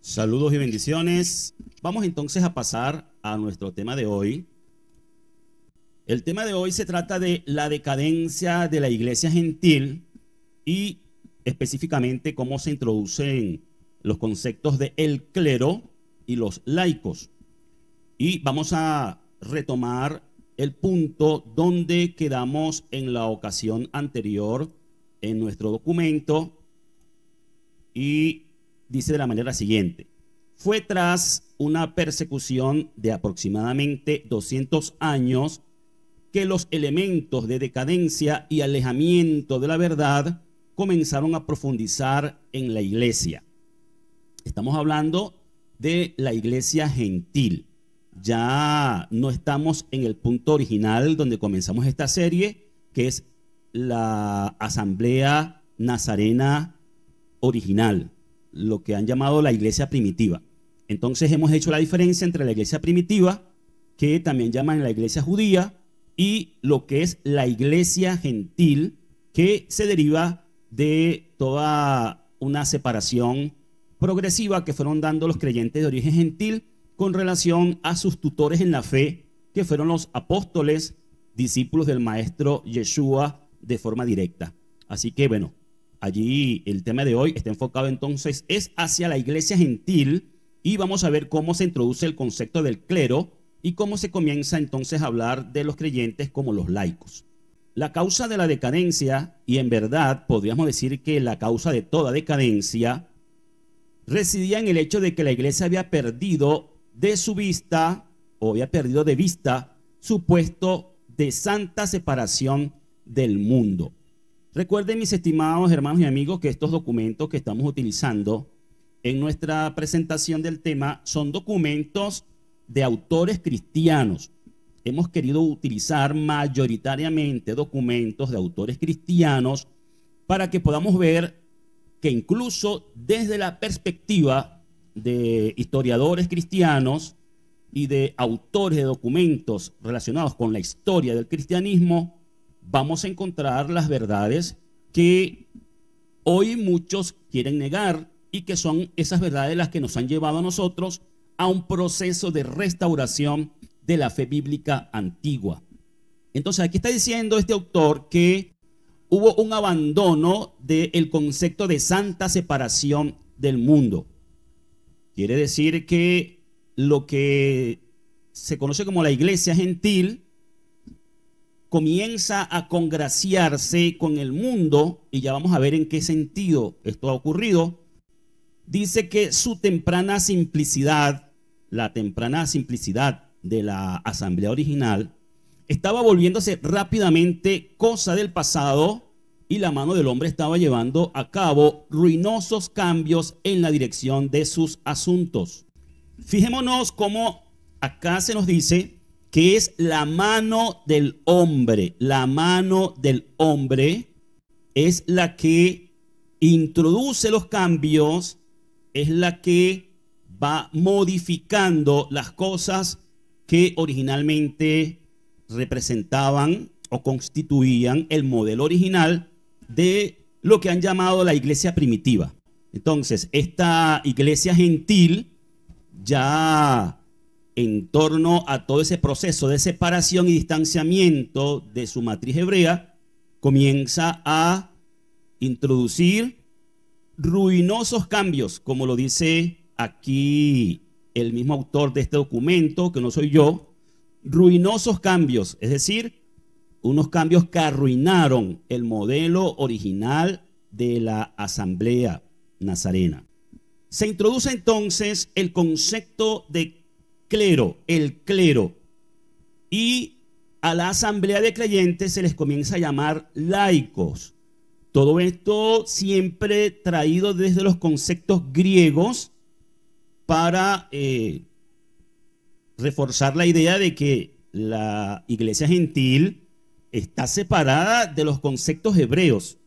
Saludos y bendiciones. Vamos entonces a pasar a nuestro tema de hoy. El tema de hoy se trata de la decadencia de la iglesia gentil y específicamente cómo se introducen los conceptos de el clero y los laicos. Y vamos a retomar el punto donde quedamos en la ocasión anterior en nuestro documento, y dice de la manera siguiente: fue tras una persecución de aproximadamente 200 años que los elementos de decadencia y alejamiento de la verdad comenzaron a profundizar en la iglesia. Estamos hablando de la iglesia gentil. Ya no estamos en el punto original donde comenzamos esta serie, que es la Asamblea Nazarena original, lo que han llamado la iglesia primitiva. Entonces hemos hecho la diferencia entre la iglesia primitiva, que también llaman la iglesia judía, y lo que es la iglesia gentil, que se deriva de toda una separación progresiva que fueron dando los creyentes de origen gentil con relación a sus tutores en la fe, que fueron los apóstoles, discípulos del maestro Yeshua de forma directa. Así que bueno, allí el tema de hoy está enfocado entonces es hacia la iglesia gentil, y vamos a ver cómo se introduce el concepto del clero y cómo se comienza entonces a hablar de los creyentes como los laicos. La causa de la decadencia, y en verdad podríamos decir que la causa de toda decadencia, residía en el hecho de que la iglesia había perdido de su vista, o había perdido de vista, su puesto de santa separación del mundo. Recuerden, mis estimados hermanos y amigos, que estos documentos que estamos utilizando en nuestra presentación del tema son documentos de autores cristianos. Hemos querido utilizar mayoritariamente documentos de autores cristianos para que podamos ver que incluso desde la perspectiva de historiadores cristianos y de autores de documentos relacionados con la historia del cristianismo, vamos a encontrar las verdades que hoy muchos quieren negar, y que son esas verdades las que nos han llevado a nosotros a un proceso de restauración de la fe bíblica antigua. Entonces aquí está diciendo este autor que hubo un abandono del concepto de santa separación del mundo. Quiere decir que lo que se conoce como la iglesia gentil comienza a congraciarse con el mundo, y ya vamos a ver en qué sentido esto ha ocurrido. Dice que su temprana simplicidad, la temprana simplicidad de la asamblea original, estaba volviéndose rápidamente cosa del pasado, y la mano del hombre estaba llevando a cabo ruinosos cambios en la dirección de sus asuntos. Fijémonos cómo acá se nos dice que es la mano del hombre. La mano del hombre es la que introduce los cambios, es la que va modificando las cosas que originalmente representaban o constituían el modelo original de lo que han llamado la iglesia primitiva. Entonces, esta iglesia gentil, ya en torno a todo ese proceso de separación y distanciamiento de su matriz hebrea, comienza a introducir ruinosos cambios, como lo dice aquí el mismo autor de este documento, que no soy yo. Ruinosos cambios, es decir, unos cambios que arruinaron el modelo original de la Asamblea Nazarena. Se introduce entonces el concepto de clero, el clero, y a la asamblea de creyentes se les comienza a llamar laicos. Todo esto siempre traído desde los conceptos griegos para reforzar la idea de que la iglesia gentil está separada de los conceptos hebreos.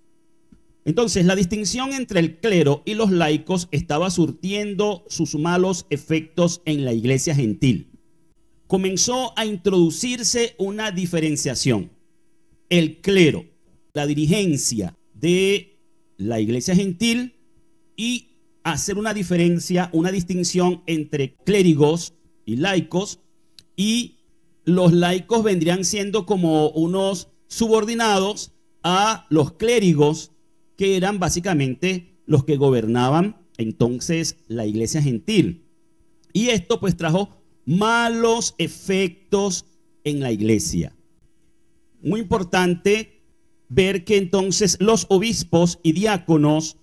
Entonces, la distinción entre el clero y los laicos estaba surtiendo sus malos efectos en la iglesia gentil. Comenzó a introducirse una diferenciación. El clero, la dirigencia de la iglesia gentil, y hacer una diferencia, una distinción entre clérigos y laicos, y los laicos vendrían siendo como unos subordinados a los clérigos, que eran básicamente los que gobernaban entonces la iglesia gentil. Y esto pues trajo malos efectos en la iglesia. Muy importante ver que entonces los obispos y diáconos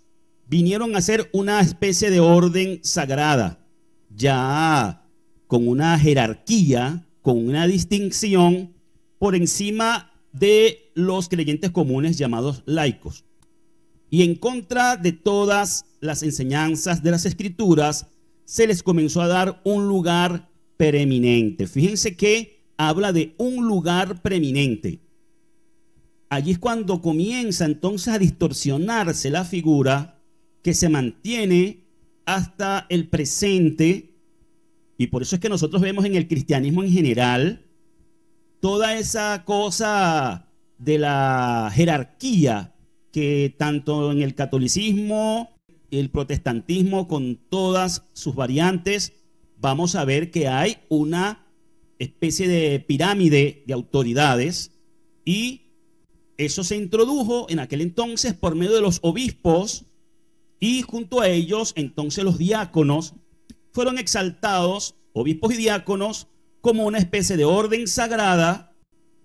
vinieron a ser una especie de orden sagrada, ya con una jerarquía, con una distinción por encima de los creyentes comunes llamados laicos. Y en contra de todas las enseñanzas de las Escrituras, se les comenzó a dar un lugar preeminente. Fíjense que habla de un lugar preeminente. Allí es cuando comienza entonces a distorsionarse la figura que se mantiene hasta el presente, y por eso es que nosotros vemos en el cristianismo en general toda esa cosa de la jerarquía que tanto en el catolicismo, el protestantismo con todas sus variantes, vamos a ver que hay una especie de pirámide de autoridades, y eso se introdujo en aquel entonces por medio de los obispos, y junto a ellos entonces los diáconos fueron exaltados, obispos y diáconos, como una especie de orden sagrada,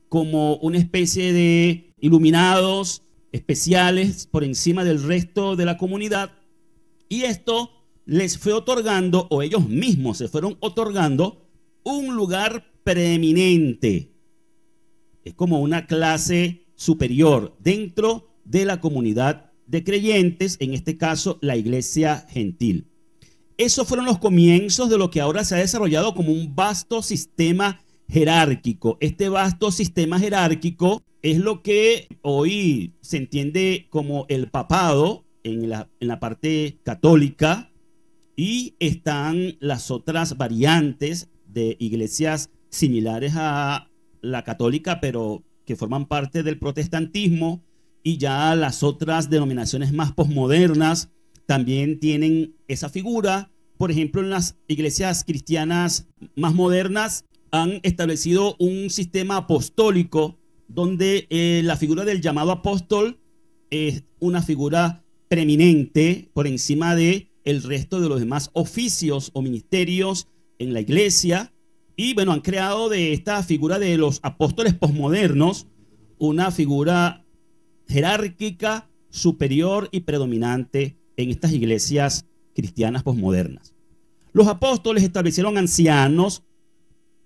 como una especie de iluminados especiales por encima del resto de la comunidad. Y esto les fue otorgando, o ellos mismos se fueron otorgando, un lugar preeminente. Es como una clase superior dentro de la comunidad de creyentes, en este caso la iglesia gentil. Esos fueron los comienzos de lo que ahora se ha desarrollado como un vasto sistema jerárquico. Este vasto sistema jerárquico es lo que hoy se entiende como el papado en la parte católica, y están las otras variantes de iglesias similares a la católica, pero que forman parte del protestantismo, y ya las otras denominaciones más posmodernas también tienen esa figura. Por ejemplo, en las iglesias cristianas más modernas han establecido un sistema apostólico donde la figura del llamado apóstol es una figura preeminente por encima de el resto de los demás oficios o ministerios en la iglesia. Y bueno, han creado de esta figura de los apóstoles posmodernos una figura jerárquica, superior y predominante en estas iglesias cristianas posmodernas. Los apóstoles establecieron ancianos,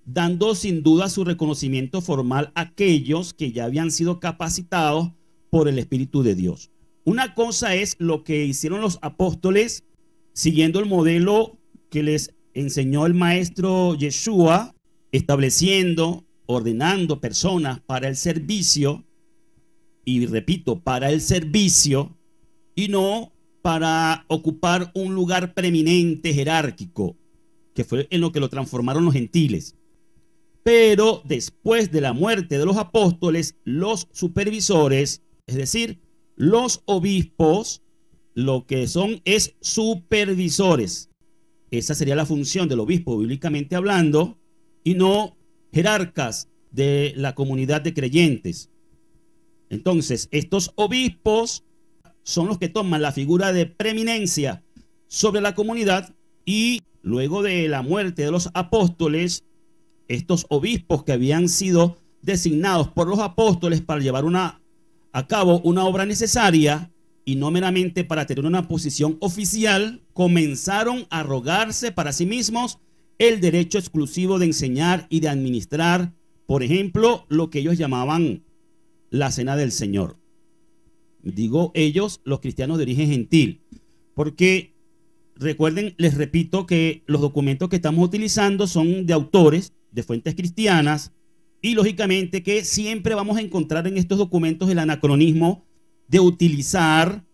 dando sin duda su reconocimiento formal a aquellos que ya habían sido capacitados por el Espíritu de Dios. Una cosa es lo que hicieron los apóstoles siguiendo el modelo que les enseñó el maestro Yeshua, estableciendo, ordenando personas para el servicio, y repito, para el servicio, y no para ocupar un lugar preeminente jerárquico, que fue en lo que lo transformaron los gentiles. Pero después de la muerte de los apóstoles, los supervisores, es decir, los obispos, lo que son es supervisores. Esa sería la función del obispo bíblicamente hablando, y no jerarcas de la comunidad de creyentes. Entonces, estos obispos son los que toman la figura de preeminencia sobre la comunidad, y luego de la muerte de los apóstoles, estos obispos que habían sido designados por los apóstoles para llevar a cabo una obra necesaria y no meramente para tener una posición oficial, comenzaron a arrogarse para sí mismos el derecho exclusivo de enseñar y de administrar, por ejemplo, lo que ellos llamaban la cena del Señor. Digo ellos, los cristianos de origen gentil, porque recuerden, les repito, que los documentos que estamos utilizando son de autores, de fuentes cristianas, y lógicamente que siempre vamos a encontrar en estos documentos el anacronismo de utilizar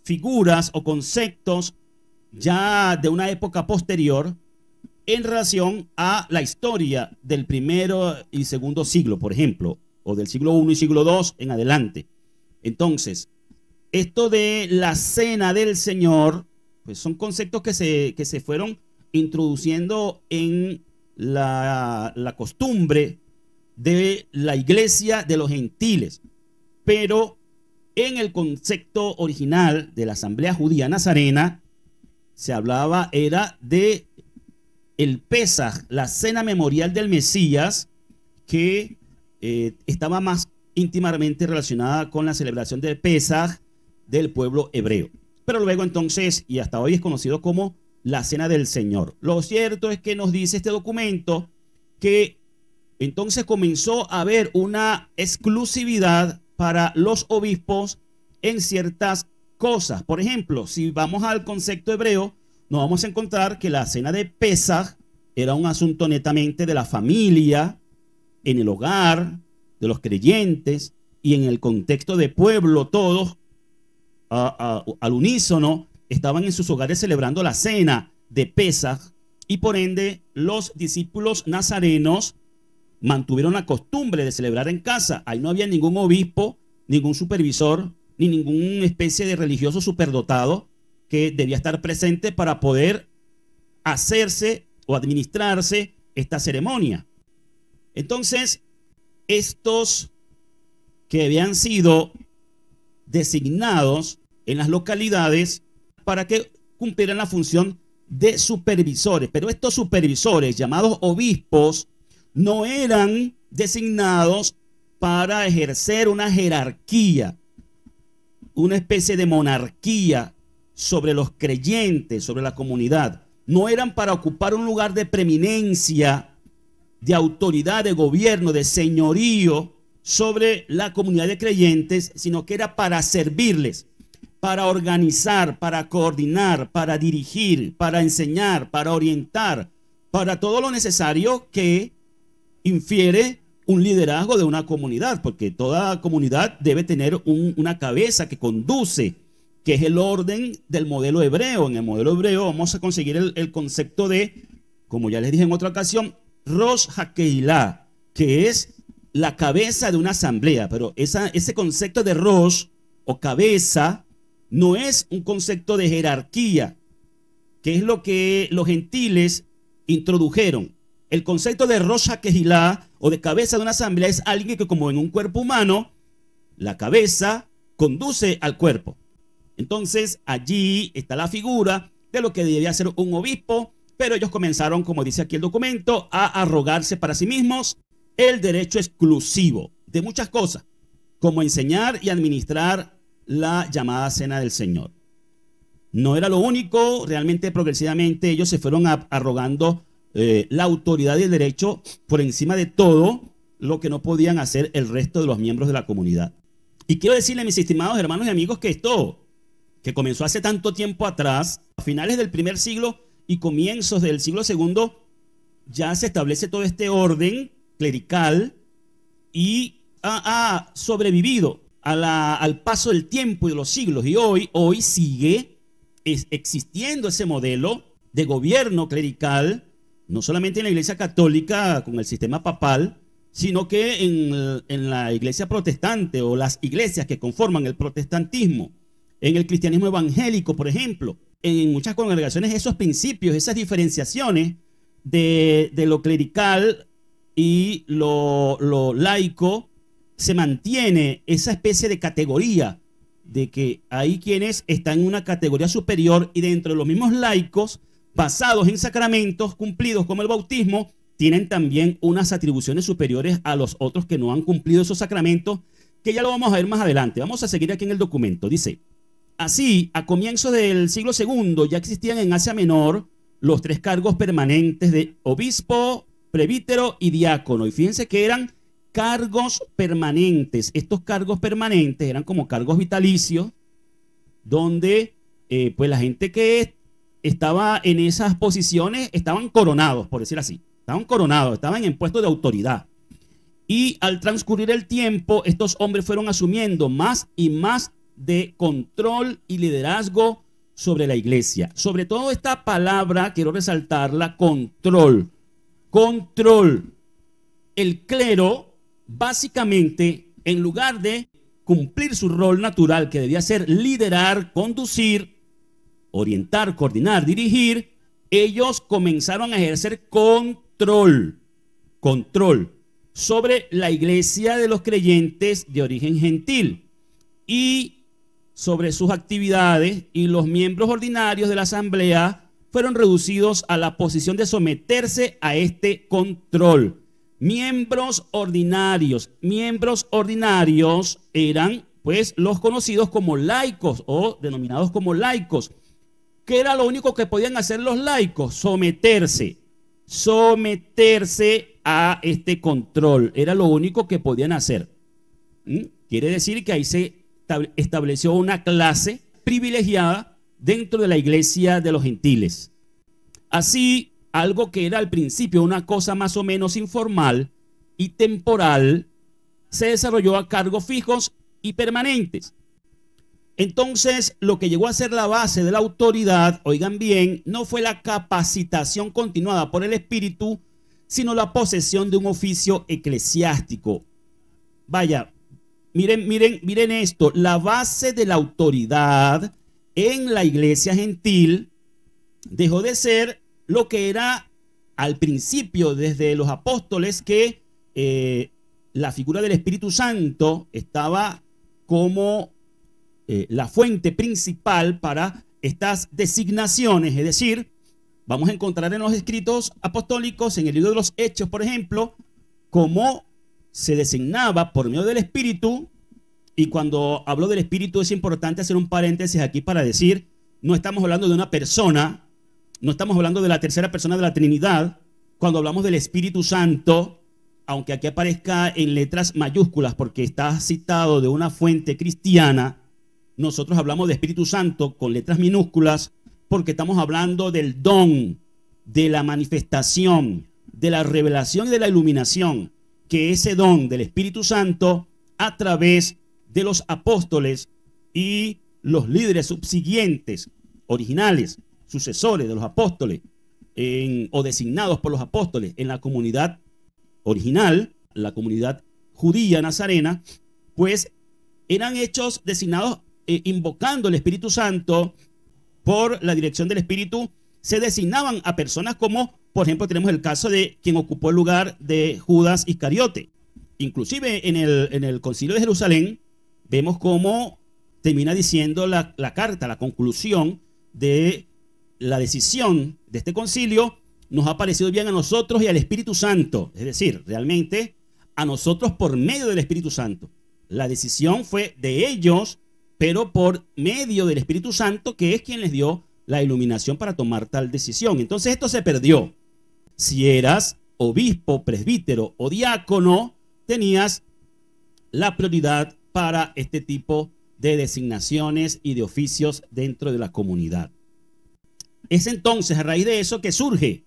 figuras o conceptos ya de una época posterior en relación a la historia del primero y segundo siglo, por ejemplo, o del siglo I y siglo II en adelante. Entonces, esto de la cena del Señor pues son conceptos que se fueron introduciendo en la costumbre de la iglesia de los gentiles. Pero en el concepto original de la Asamblea Judía Nazarena se hablaba, era de el Pesaj, la cena memorial del Mesías, que estaba más íntimamente relacionada con la celebración del Pesaj del pueblo hebreo. Pero luego entonces, y hasta hoy es conocido como la Cena del Señor. Lo cierto es que nos dice este documento que entonces comenzó a haber una exclusividad para los obispos en ciertas cosas. Por ejemplo, si vamos al concepto hebreo, nos vamos a encontrar que la cena de Pesaj era un asunto netamente de la familia, en el hogar, de los creyentes, y en el contexto de pueblo, todos al unísono estaban en sus hogares celebrando la cena de Pesaj, y por ende los discípulos nazarenos mantuvieron la costumbre de celebrar en casa. Ahí no había ningún obispo, ningún supervisor, ni ninguna especie de religioso superdotado que debía estar presente para poder hacerse o administrarse esta ceremonia. Entonces, estos que habían sido designados en las localidades para que cumplieran la función de supervisores, pero estos supervisores llamados obispos no eran designados para ejercer una jerarquía, una especie de monarquía sobre los creyentes, sobre la comunidad. No eran para ocupar un lugar de preeminencia, de autoridad, de gobierno, de señorío sobre la comunidad de creyentes, sino que era para servirles, para organizar, para coordinar, para dirigir, para enseñar, para orientar, para todo lo necesario que infiere un liderazgo de una comunidad, porque toda comunidad debe tener una cabeza que conduce, que es el orden del modelo hebreo. En el modelo hebreo vamos a conseguir el concepto de, como ya les dije en otra ocasión, Rosh HaKeilah, que es la cabeza de una asamblea. Pero ese concepto de Rosh o cabeza no es un concepto de jerarquía, que es lo que los gentiles introdujeron. El concepto de Rosh HaKeilah o de cabeza de una asamblea es alguien que, como en un cuerpo humano, la cabeza conduce al cuerpo. Entonces allí está la figura de lo que debería ser un obispo, pero ellos comenzaron, como dice aquí el documento, a arrogarse para sí mismos el derecho exclusivo de muchas cosas, como enseñar y administrar la llamada Cena del Señor. No era lo único, realmente progresivamente ellos se fueron arrogando la autoridad y el derecho por encima de todo lo que no podían hacer el resto de los miembros de la comunidad. Y quiero decirle, mis estimados hermanos y amigos, que esto, que comenzó hace tanto tiempo atrás, a finales del primer siglo y comienzos del siglo segundo, ya se establece todo este orden clerical y ha sobrevivido al paso del tiempo y de los siglos. Y hoy sigue existiendo ese modelo de gobierno clerical, no solamente en la Iglesia Católica con el sistema papal, sino que en la Iglesia protestante o las iglesias que conforman el protestantismo, en el cristianismo evangélico, por ejemplo. En muchas congregaciones esos principios, esas diferenciaciones de lo clerical y lo laico, se mantiene esa especie de categoría de que hay quienes están en una categoría superior, y dentro de los mismos laicos, basados en sacramentos cumplidos como el bautismo, tienen también unas atribuciones superiores a los otros que no han cumplido esos sacramentos, que ya lo vamos a ver más adelante. Vamos a seguir aquí en el documento. Dice: así, a comienzos del siglo II ya existían en Asia Menor los tres cargos permanentes de obispo, presbítero y diácono. Y fíjense que eran cargos permanentes. Estos cargos permanentes eran como cargos vitalicios, donde pues la gente que estaba en esas posiciones estaban coronados, por decir así. Estaban coronados, estaban en puestos de autoridad. Y al transcurrir el tiempo, estos hombres fueron asumiendo más y más de control y liderazgo sobre la iglesia. Sobre todo esta palabra, quiero resaltarla: control. Control. El clero, básicamente, en lugar de cumplir su rol natural, que debía ser liderar, conducir, orientar, coordinar, dirigir, ellos comenzaron a ejercer control sobre la iglesia de los creyentes de origen gentil y sobre sus actividades, y los miembros ordinarios de la asamblea fueron reducidos a la posición de someterse a este control. Miembros ordinarios eran pues los conocidos como laicos o denominados como laicos. ¿Qué era lo único que podían hacer los laicos? Someterse a este control. Era lo único que podían hacer. Quiere decir que ahí se estableció una clase privilegiada dentro de la iglesia de los gentiles. Así, algo que era al principio una cosa más o menos informal y temporal, se desarrolló a cargos fijos y permanentes. Entonces, lo que llegó a ser la base de la autoridad, oigan bien, no fue la capacitación continuada por el Espíritu, sino la posesión de un oficio eclesiástico. Vaya, miren esto, la base de la autoridad en la iglesia gentil dejó de ser lo que era al principio desde los apóstoles, que la figura del Espíritu Santo estaba como la fuente principal para estas designaciones. Es decir, vamos a encontrar en los escritos apostólicos, en el libro de los Hechos, por ejemplo, cómo se designaba por medio del Espíritu. Y cuando hablo del Espíritu es importante hacer un paréntesis aquí para decir, no estamos hablando de una persona, no estamos hablando de la tercera persona de la Trinidad. Cuando hablamos del Espíritu Santo, aunque aquí aparezca en letras mayúsculas porque está citado de una fuente cristiana, nosotros hablamos de Espíritu Santo con letras minúsculas porque estamos hablando del don, de la manifestación, de la revelación y de la iluminación, que ese don del Espíritu Santo a través de los apóstoles y los líderes subsiguientes, originales, sucesores de los apóstoles o designados por los apóstoles en la comunidad original, la comunidad judía nazarena, pues eran hechos designados invocando el Espíritu Santo. Por la dirección del Espíritu se designaban a personas como, por ejemplo, tenemos el caso de quien ocupó el lugar de Judas Iscariote. Inclusive en el Concilio de Jerusalén vemos cómo termina diciendo la carta, la conclusión de la decisión de este concilio: nos ha parecido bien a nosotros y al Espíritu Santo. Es decir, realmente a nosotros por medio del Espíritu Santo. La decisión fue de ellos, pero por medio del Espíritu Santo, que es quien les dio la iluminación para tomar tal decisión. Entonces esto se perdió. Si eras obispo, presbítero o diácono, tenías la prioridad para este tipo de designaciones y de oficios dentro de la comunidad. Es entonces a raíz de eso que surge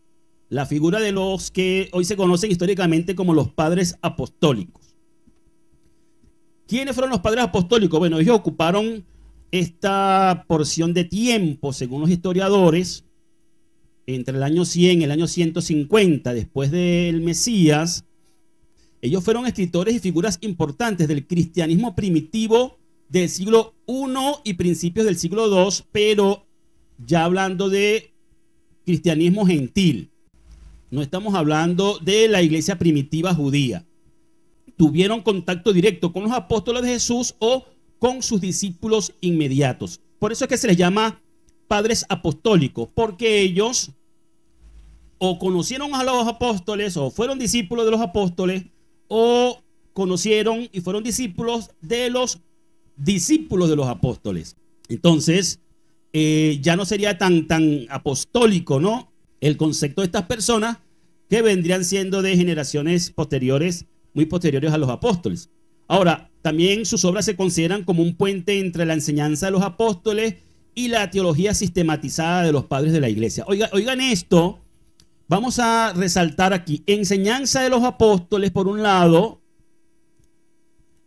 la figura de los que hoy se conocen históricamente como los padres apostólicos. ¿Quiénes fueron los padres apostólicos? Bueno, ellos ocuparon esta porción de tiempo, según los historiadores, entre el año 100 y el año 150 después del Mesías. Ellos fueron escritores y figuras importantes del cristianismo primitivo del siglo I y principios del siglo II, pero ya hablando de cristianismo gentil. No estamos hablando de la iglesia primitiva judía. Tuvieron contacto directo con los apóstoles de Jesús o con sus discípulos inmediatos. Por eso es que se les llama padres apostólicos, porque ellos o conocieron a los apóstoles, o fueron discípulos de los apóstoles, o conocieron y fueron discípulos de los apóstoles. Entonces, ya no sería tan apostólico, ¿no?, el concepto de estas personas, que vendrían siendo de generaciones posteriores, muy posteriores a los apóstoles. Ahora, también sus obras se consideran como un puente entre la enseñanza de los apóstoles y la teología sistematizada de los padres de la iglesia. Oigan esto, vamos a resaltar aquí: enseñanza de los apóstoles por un lado,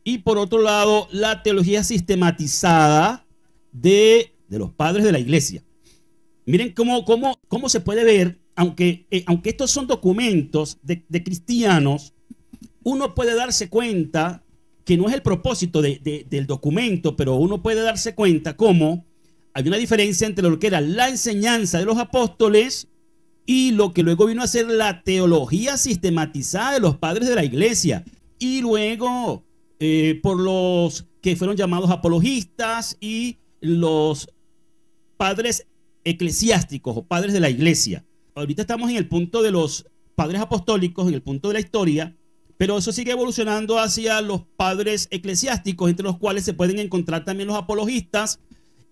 y por otro lado la teología sistematizada de los padres de la iglesia. Miren cómo se puede ver, aunque estos son documentos de cristianos, uno puede darse cuenta que no es el propósito del documento, pero uno puede darse cuenta cómo hay una diferencia entre lo que era la enseñanza de los apóstoles y lo que luego vino a ser la teología sistematizada de los padres de la iglesia. Y luego por los que fueron llamados apologistas y los padres eclesiásticos o padres de la iglesia. Ahorita estamos en el punto de los padres apostólicos, en el punto de la historia, pero eso sigue evolucionando hacia los padres eclesiásticos, entre los cuales se pueden encontrar también los apologistas,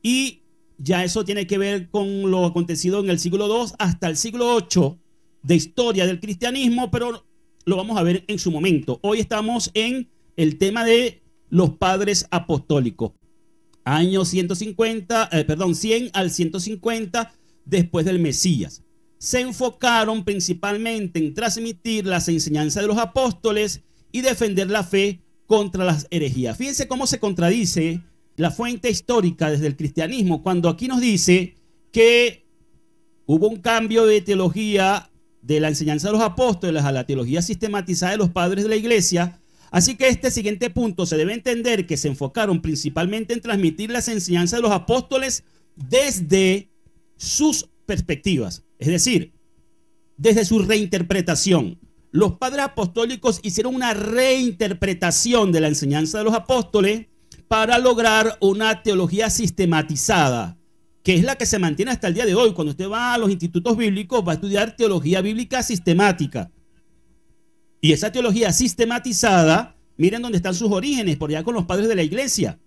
y ya eso tiene que ver con lo acontecido en el siglo II hasta el siglo VIII de historia del cristianismo, pero lo vamos a ver en su momento. Hoy estamos en el tema de los padres apostólicos. Año 100 al 150 después del Mesías. Se enfocaron principalmente en transmitir las enseñanzas de los apóstoles y defender la fe contra las herejías. Fíjense cómo se contradice la fuente histórica desde el cristianismo cuando aquí nos dice que hubo un cambio de teología de la enseñanza de los apóstoles a la teología sistematizada de los padres de la iglesia. Así que este siguiente punto se debe entender que se enfocaron principalmente en transmitir las enseñanzas de los apóstoles desde sus perspectivas, es decir, desde su reinterpretación. Los padres apostólicos hicieron una reinterpretación de la enseñanza de los apóstoles para lograr una teología sistematizada, que es la que se mantiene hasta el día de hoy. Cuando usted va a los institutos bíblicos, va a estudiar teología bíblica sistemática. Y esa teología sistematizada, miren dónde están sus orígenes, por allá con los padres de la iglesia,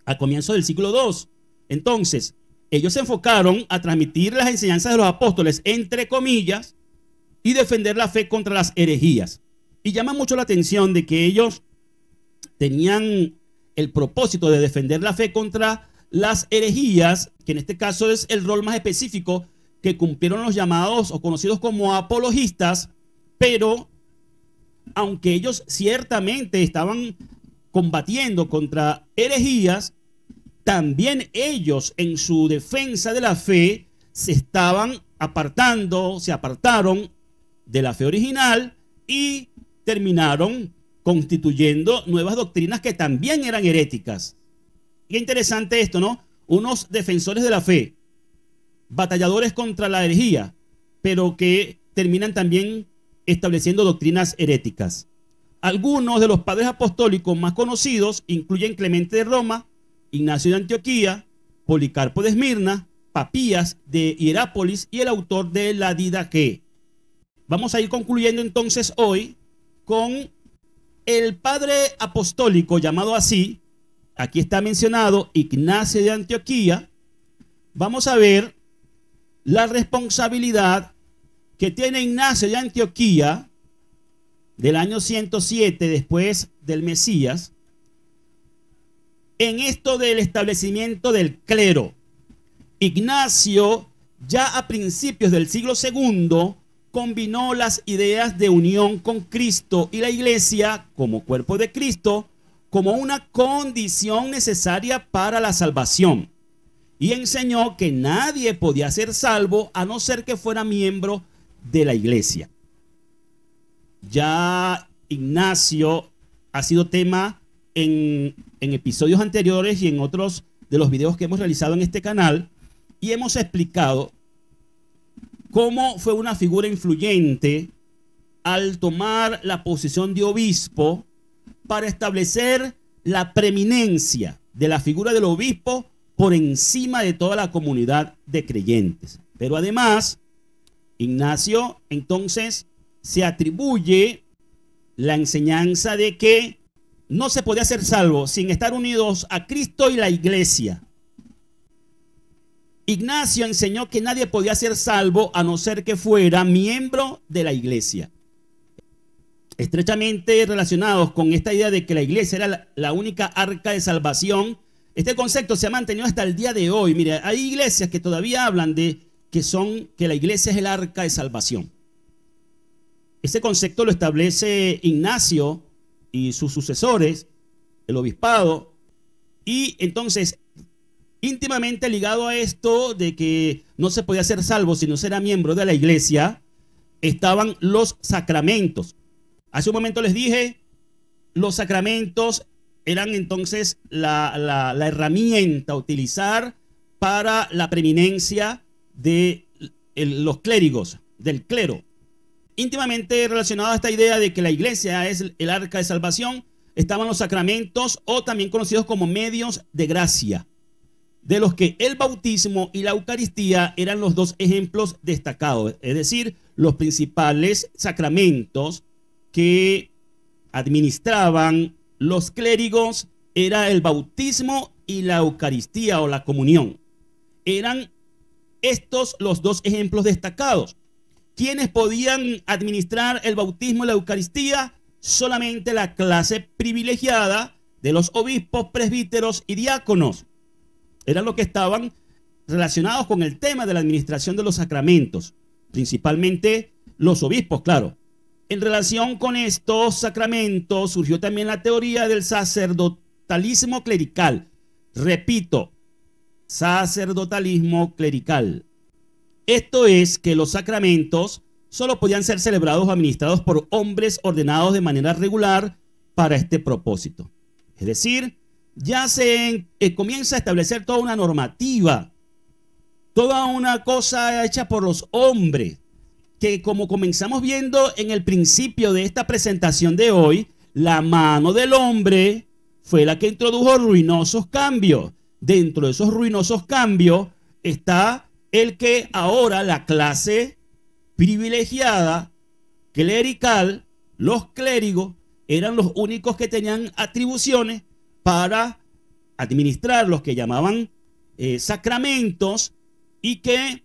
al comienzo del siglo II. Entonces, ellos se enfocaron a transmitir las enseñanzas de los apóstoles, entre comillas, y defender la fe contra las herejías. Y llama mucho la atención de que ellos tenían el propósito de defender la fe contra las herejías, que en este caso es el rol más específico que cumplieron los llamados o conocidos como apologistas, pero aunque ellos ciertamente estaban combatiendo contra herejías, también ellos en su defensa de la fe se apartaron de la fe original y terminaron constituyendo nuevas doctrinas que también eran heréticas. Qué interesante esto, ¿no? Unos defensores de la fe, batalladores contra la herejía, pero que terminan también estableciendo doctrinas heréticas. Algunos de los padres apostólicos más conocidos incluyen Clemente de Roma, Ignacio de Antioquía, Policarpo de Esmirna, Papías de Hierápolis y el autor de la Didaqué. Vamos a ir concluyendo entonces hoy con el padre apostólico llamado así. Aquí está mencionado Ignacio de Antioquía. Vamos a ver la responsabilidad que tiene Ignacio de Antioquía del año 107 después del Mesías en esto del establecimiento del clero. Ignacio, ya a principios del siglo II, combinó las ideas de unión con Cristo y la iglesia como cuerpo de Cristo como una condición necesaria para la salvación, y enseñó que nadie podía ser salvo a no ser que fuera miembro de la iglesia. Ya Ignacio ha sido tema en episodios anteriores y en otros de los videos que hemos realizado en este canal, y hemos explicado cómo fue una figura influyente al tomar la posición de obispo para establecer la preeminencia de la figura del obispo por encima de toda la comunidad de creyentes. Pero además, Ignacio entonces se atribuye la enseñanza de que no se podía ser salvo sin estar unidos a Cristo y la iglesia. Ignacio enseñó que nadie podía ser salvo a no ser que fuera miembro de la iglesia. Estrechamente relacionados con esta idea de que la iglesia era la única arca de salvación, este concepto se ha mantenido hasta el día de hoy. Mire, hay iglesias que todavía hablan de que la iglesia es el arca de salvación. Ese concepto lo establece Ignacio y sus sucesores, el obispado, y entonces íntimamente ligado a esto de que no se podía ser salvo si no se era miembro de la iglesia, estaban los sacramentos. Hace un momento les dije, los sacramentos eran entonces la herramienta a utilizar para la preeminencia de los clérigos, del clero. Íntimamente relacionado a esta idea de que la iglesia es el arca de salvación, estaban los sacramentos, o también conocidos como medios de gracia, de los que el bautismo y la Eucaristía eran los dos ejemplos destacados, es decir, los principales sacramentos que administraban los clérigos era el bautismo y la Eucaristía o la comunión. Eran estos los dos ejemplos destacados. ¿Quiénes podían administrar el bautismo y la Eucaristía? Solamente la clase privilegiada de los obispos, presbíteros y diáconos. Eran los que estaban relacionados con el tema de la administración de los sacramentos, principalmente los obispos, claro. En relación con estos sacramentos surgió también la teoría del sacerdotalismo clerical. Repito, sacerdotalismo clerical. Esto es que los sacramentos solo podían ser celebrados o administrados por hombres ordenados de manera regular para este propósito. Es decir, ya se comienza a establecer toda una normativa, toda una cosa hecha por los hombres, que como comenzamos viendo en el principio de esta presentación de hoy, la mano del hombre fue la que introdujo ruinosos cambios. Dentro de esos ruinosos cambios está el que ahora la clase privilegiada, clerical, los clérigos, eran los únicos que tenían atribuciones para administrar los que llamaban sacramentos, y que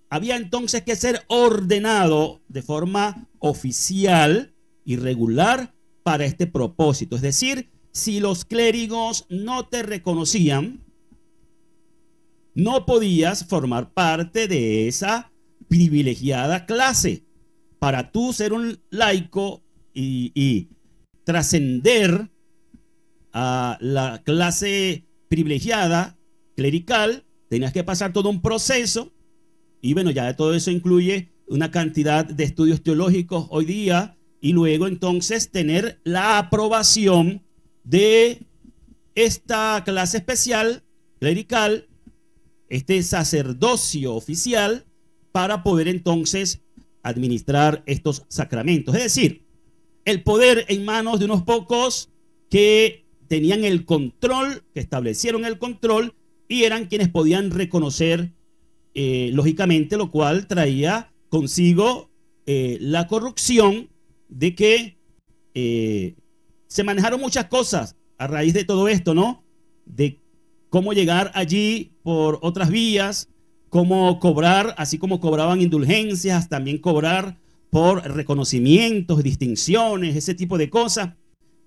había entonces que ser ordenado de forma oficial y regular para este propósito. Es decir, si los clérigos no te reconocían, no podías formar parte de esa privilegiada clase. Para tú ser un laico y trascender a la clase privilegiada clerical, tenías que pasar todo un proceso. Y bueno, ya todo eso incluye una cantidad de estudios teológicos hoy día, y luego entonces tener la aprobación de esta clase especial clerical, este sacerdocio oficial, para poder entonces administrar estos sacramentos. Es decir, el poder en manos de unos pocos que tenían el control, que establecieron el control, y eran quienes podían reconocer, lógicamente, lo cual traía consigo la corrupción de que se manejaron muchas cosas a raíz de todo esto, ¿no? De cómo llegar allí por otras vías, cómo cobrar, así como cobraban indulgencias, también cobrar por reconocimientos, distinciones, ese tipo de cosas.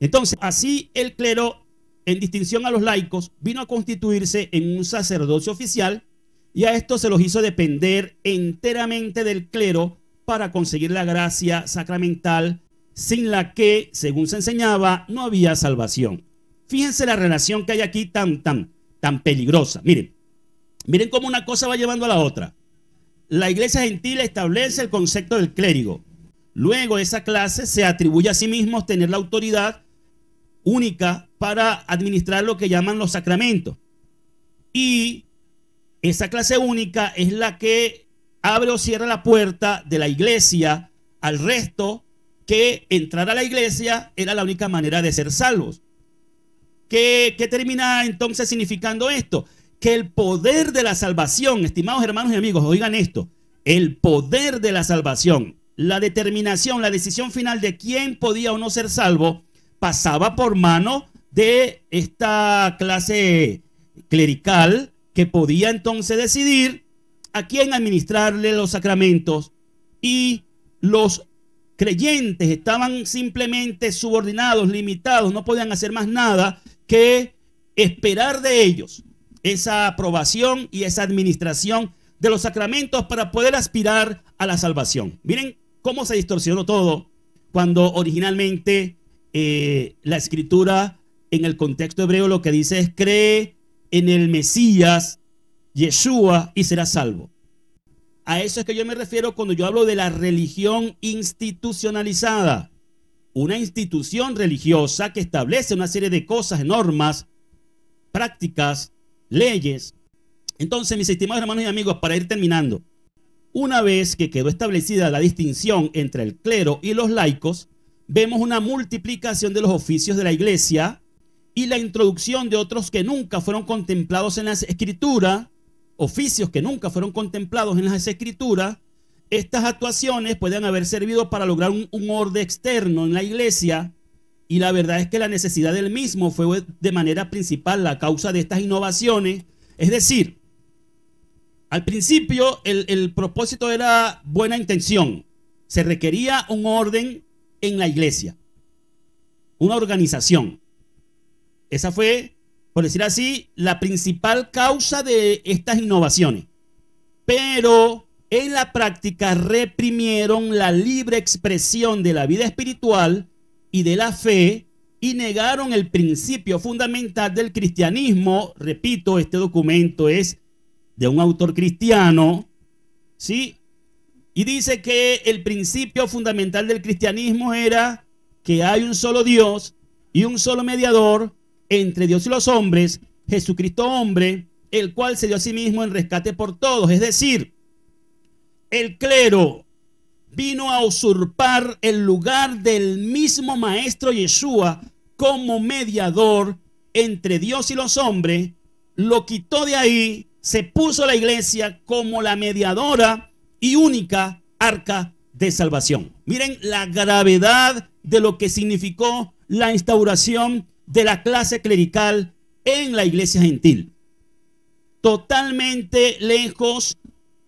Entonces, así el clero, en distinción a los laicos, vino a constituirse en un sacerdocio oficial, y a esto se los hizo depender enteramente del clero para conseguir la gracia sacramental, sin la que, según se enseñaba, no había salvación. Fíjense la relación que hay aquí tan peligrosa. Miren cómo una cosa va llevando a la otra. La iglesia gentil establece el concepto del clérigo. Luego esa clase se atribuye a sí mismos tener la autoridad única para administrar lo que llaman los sacramentos. Y esa clase única es la que abre o cierra la puerta de la iglesia al resto, que entrar a la iglesia era la única manera de ser salvos. ¿Qué termina entonces significando esto? Que el poder de la salvación, estimados hermanos y amigos, oigan esto, el poder de la salvación, la determinación, la decisión final de quién podía o no ser salvo, pasaba por mano de esta clase clerical, que podía entonces decidir a quién administrarle los sacramentos, y los creyentes estaban simplemente subordinados, limitados, no podían hacer más nada que esperar de ellos esa aprobación y esa administración de los sacramentos para poder aspirar a la salvación. Miren cómo se distorsionó todo cuando originalmente la escritura en el contexto hebreo lo que dice es: cree en el Mesías, Yeshua, y serás salvo. A eso es que yo me refiero cuando yo hablo de la religión institucionalizada. Una institución religiosa que establece una serie de cosas, normas, prácticas, leyes, Entonces, mis estimados hermanos y amigos, para ir terminando, una vez que quedó establecida la distinción entre el clero y los laicos, vemos una multiplicación de los oficios de la iglesia y la introducción de otros que nunca fueron contemplados en las escrituras, oficios que nunca fueron contemplados en las escrituras. Estas actuaciones pueden haber servido para lograr un orden externo en la iglesia, y la verdad es que la necesidad del mismo fue de manera principal la causa de estas innovaciones. Es decir, al principio el propósito era buena intención. Se requería un orden en la iglesia, una organización. Esa fue, por decir así, la principal causa de estas innovaciones. Pero en la práctica reprimieron la libre expresión de la vida espiritual y de la fe y negaron el principio fundamental del cristianismo. Repito, este documento es de un autor cristiano, ¿sí? Y dice que el principio fundamental del cristianismo era que hay un solo Dios y un solo mediador entre Dios y los hombres, Jesucristo hombre, el cual se dio a sí mismo en rescate por todos. Es decir, el clero vino a usurpar el lugar del mismo maestro Yeshua como mediador entre Dios y los hombres, lo quitó de ahí, se puso la iglesia como la mediadora y única arca de salvación. Miren la gravedad de lo que significó la instauración de la clase clerical en la iglesia gentil. Totalmente lejos,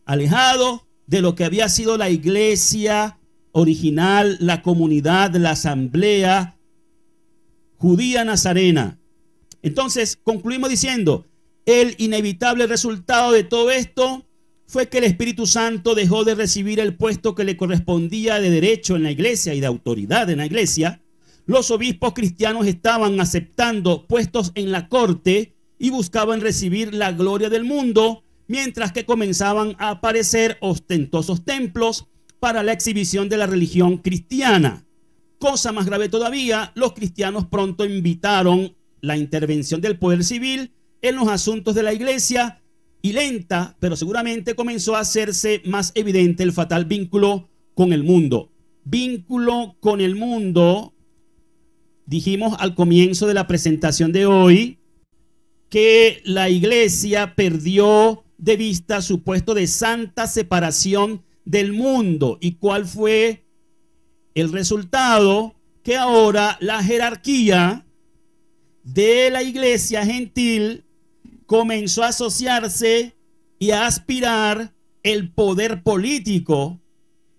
alejado de lo que había sido la iglesia original, la comunidad, la asamblea judía nazarena. Entonces concluimos diciendo, el inevitable resultado de todo esto fue que el Espíritu Santo dejó de recibir el puesto que le correspondía de derecho en la iglesia y de autoridad en la iglesia. Los obispos cristianos estaban aceptando puestos en la corte y buscaban recibir la gloria del mundo, mientras que comenzaban a aparecer ostentosos templos para la exhibición de la religión cristiana. Cosa más grave todavía, los cristianos pronto invitaron la intervención del poder civil en los asuntos de la iglesia y lenta, pero seguramente comenzó a hacerse más evidente el fatal vínculo con el mundo. Vínculo con el mundo, dijimos al comienzo de la presentación de hoy, que la iglesia perdió de vista su puesto de santa separación del mundo. ¿Y cuál fue el resultado? Que ahora la jerarquía de la iglesia gentil comenzó a asociarse y a aspirar el poder político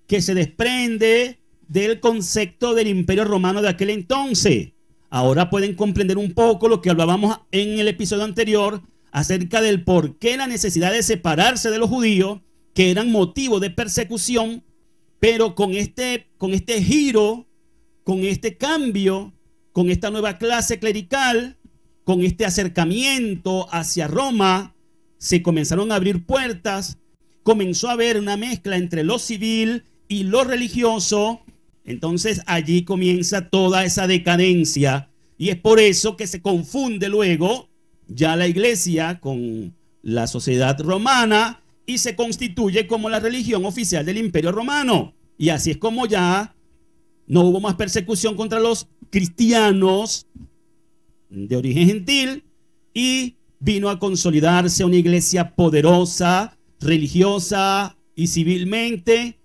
que se desprende del concepto del Imperio Romano de aquel entonces. Ahora pueden comprender un poco lo que hablábamos en el episodio anterior acerca del por qué la necesidad de separarse de los judíos, que eran motivo de persecución, pero con este giro, con este cambio, con esta nueva clase clerical, con este acercamiento hacia Roma, se comenzaron a abrir puertas, comenzó a haber una mezcla entre lo civil y lo religioso. Entonces allí comienza toda esa decadencia, y es por eso que se confunde luego ya la iglesia con la sociedad romana y se constituye como la religión oficial del Imperio Romano. Y así es como ya no hubo más persecución contra los cristianos de origen gentil y vino a consolidarse una iglesia poderosa, religiosa y civilmente,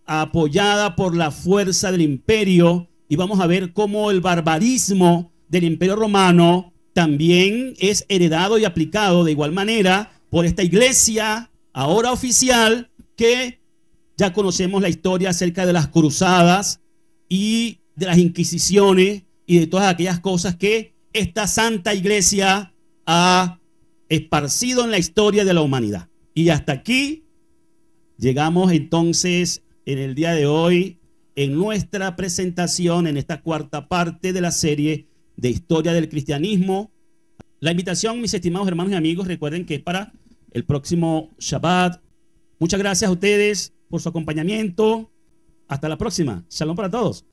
apoyada por la fuerza del imperio. Y vamos a ver cómo el barbarismo del Imperio Romano también es heredado y aplicado de igual manera por esta iglesia ahora oficial, que ya conocemos la historia acerca de las cruzadas y de las inquisiciones y de todas aquellas cosas que esta santa iglesia ha esparcido en la historia de la humanidad. Y hasta aquí llegamos entonces en el día de hoy en nuestra presentación, en esta cuarta parte de la serie de historia del cristianismo. La invitación, mis estimados hermanos y amigos, recuerden que es para el próximo Shabbat. Muchas gracias a ustedes por su acompañamiento. Hasta la próxima. Shalom para todos.